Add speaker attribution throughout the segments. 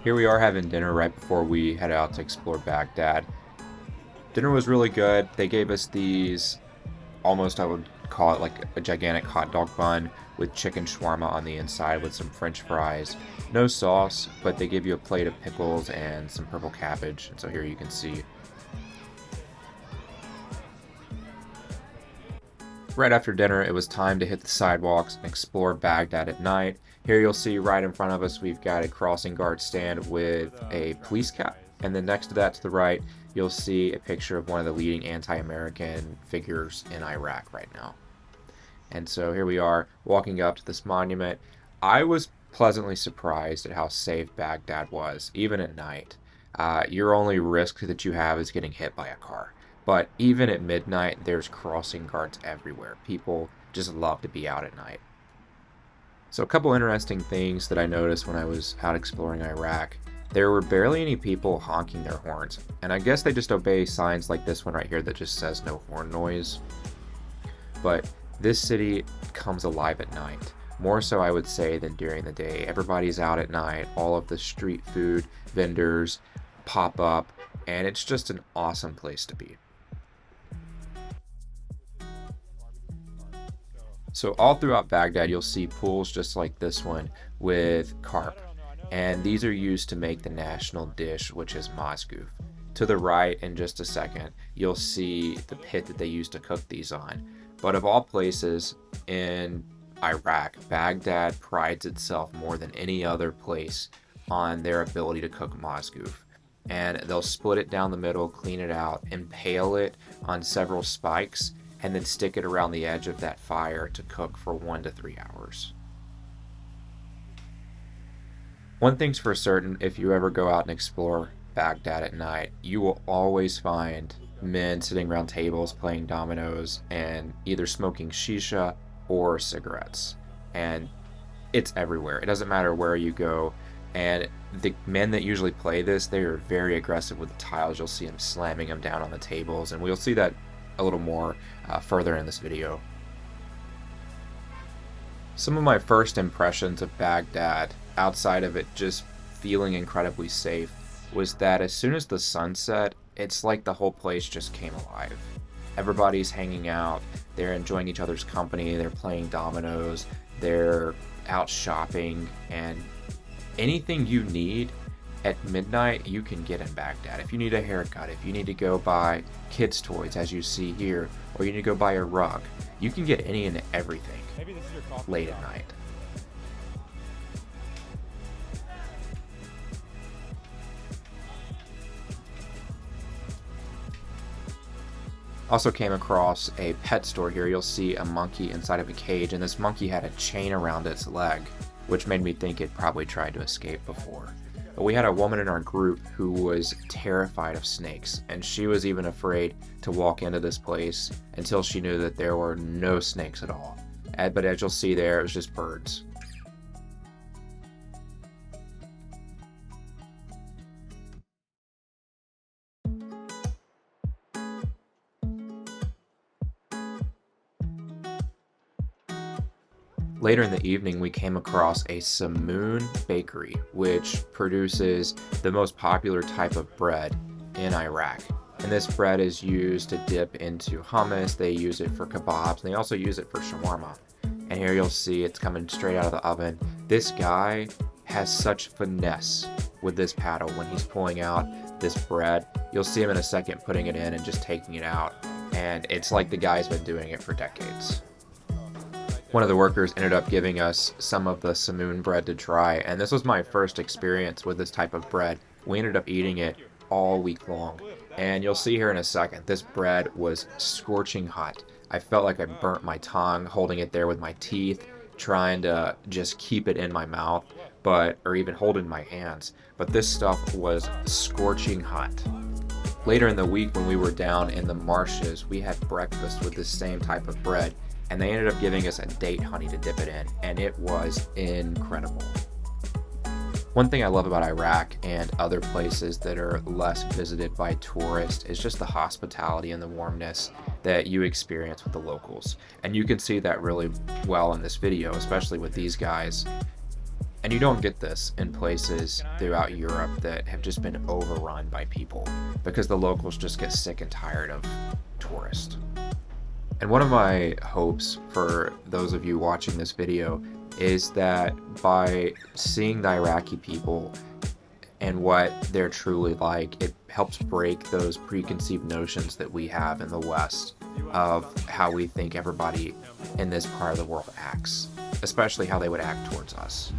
Speaker 1: Here we are having dinner right before we head out to explore Baghdad. Dinner was really good. They gave us these almost, I would call it like a gigantic hot dog bun with chicken shawarma on the inside with some French fries. No sauce, but they give you a plate of pickles and some purple cabbage. And so here you can see. Right after dinner, it was time to hit the sidewalks and explore Baghdad at night. Here you'll see right in front of us, we've got a crossing guard stand with a police cap. And then next to that to the right, you'll see a picture of one of the leading anti-American figures in Iraq right now. And so here we are walking up to this monument. I was pleasantly surprised at how safe Baghdad was, even at night. Your only risk that you have is getting hit by a car. But even at midnight, there's crossing guards everywhere. People just love to be out at night. So a couple interesting things that I noticed when I was out exploring Iraq. There were barely any people honking their horns. And I guess they just obey signs like this one right here that just says no horn noise. But this city comes alive at night. More so, I would say, than during the day. Everybody's out at night. All of the street food vendors pop up. And it's just an awesome place to be. So all throughout Baghdad, you'll see pools just like this one with carp. And these are used to make the national dish, which is masgoof. To the right, in just a second, you'll see the pit that they use to cook these on. But of all places in Iraq, Baghdad prides itself more than any other place on their ability to cook masgoof. And they'll split it down the middle, clean it out, impale it on several spikes, and then stick it around the edge of that fire to cook for 1 to 3 hours. One thing's for certain, if you ever go out and explore Baghdad at night, you will always find men sitting around tables playing dominoes and either smoking shisha or cigarettes. And it's everywhere. It doesn't matter where you go. And the men that usually play this, they are very aggressive with the tiles. You'll see them slamming them down on the tables, and we'll see that a little more further in this video. Some of my first impressions of Baghdad, outside of it just feeling incredibly safe, was that as soon as the sun set, it's like the whole place just came alive. Everybody's hanging out, they're enjoying each other's company, they're playing dominoes, they're out shopping, and anything you need at midnight you can get in Baghdad. If you need a haircut, if you need to go buy kids' toys as you see here, or you need to go buy a rug, you can get any and everything late at night. Also came across a pet store here. You'll see a monkey inside of a cage, and this monkey had a chain around its leg, which made me think it probably tried to escape before. But we had a woman in our group who was terrified of snakes, and she was even afraid to walk into this place until she knew that there were no snakes at all. But as you'll see there, it was just birds. Later in the evening, we came across a Samoon bakery, which produces the most popular type of bread in Iraq. And this bread is used to dip into hummus, they use it for kebabs, and they also use it for shawarma. And here you'll see it's coming straight out of the oven. This guy has such finesse with this paddle when he's pulling out this bread. You'll see him in a second putting it in and just taking it out. And it's like the guy's been doing it for decades. One of the workers ended up giving us some of the Samoon bread to try, and this was my first experience with this type of bread. We ended up eating it all week long, and you'll see here in a second, this bread was scorching hot. I felt like I burnt my tongue holding it there with my teeth, trying to just keep it in my mouth, or even hold it in my hands. But this stuff was scorching hot. Later in the week when we were down in the marshes, we had breakfast with this same type of bread, and they ended up giving us a date honey to dip it in, and it was incredible. One thing I love about Iraq and other places that are less visited by tourists is just the hospitality and the warmness that you experience with the locals. And you can see that really well in this video, especially with these guys. And you don't get this in places throughout Europe that have just been overrun by people because the locals just get sick and tired of tourists. And one of my hopes for those of you watching this video is that by seeing the Iraqi people and what they're truly like, it helps break those preconceived notions that we have in the West of how we think everybody in this part of the world acts, especially how they would act towards us.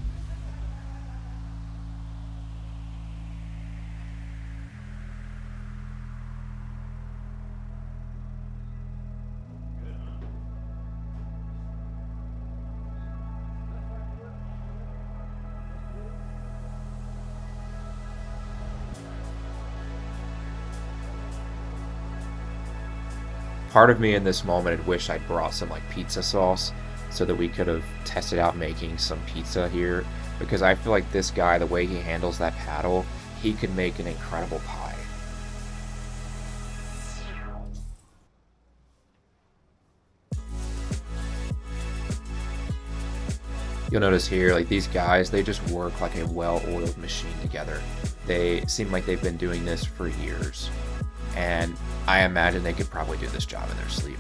Speaker 1: Part of me in this moment had wished I'd brought some like pizza sauce so that we could have tested out making some pizza here, because I feel like this guy, the way he handles that paddle, he could make an incredible pie. You'll notice here, like these guys, they just work like a well-oiled machine together. They seem like they've been doing this for years, and I imagine they could probably do this job in their sleep.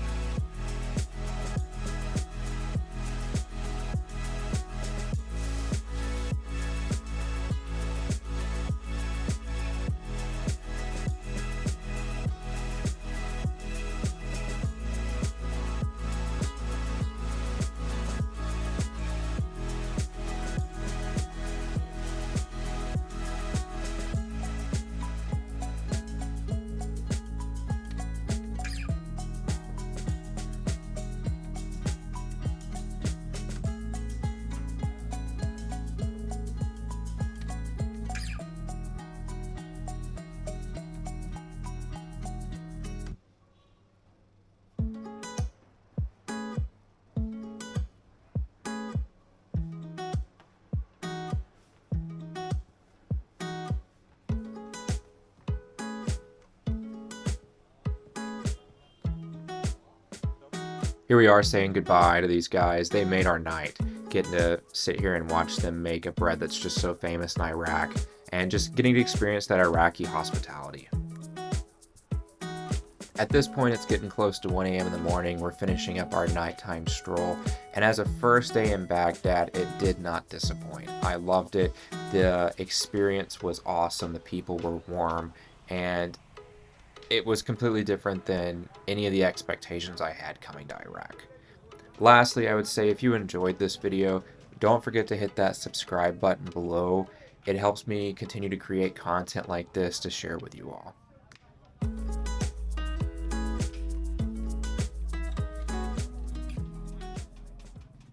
Speaker 1: Here we are saying goodbye to these guys. They made our night, getting to sit here and watch them make a bread that's just so famous in Iraq, and just getting to experience that Iraqi hospitality. At this point, it's getting close to 1 a.m. in the morning. We're finishing up our nighttime stroll, and as a first day in Baghdad, it did not disappoint. I loved it. The experience was awesome. The people were warm, and it was completely different than any of the expectations I had coming to Iraq. Lastly, I would say if you enjoyed this video, don't forget to hit that subscribe button below. It helps me continue to create content like this to share with you all.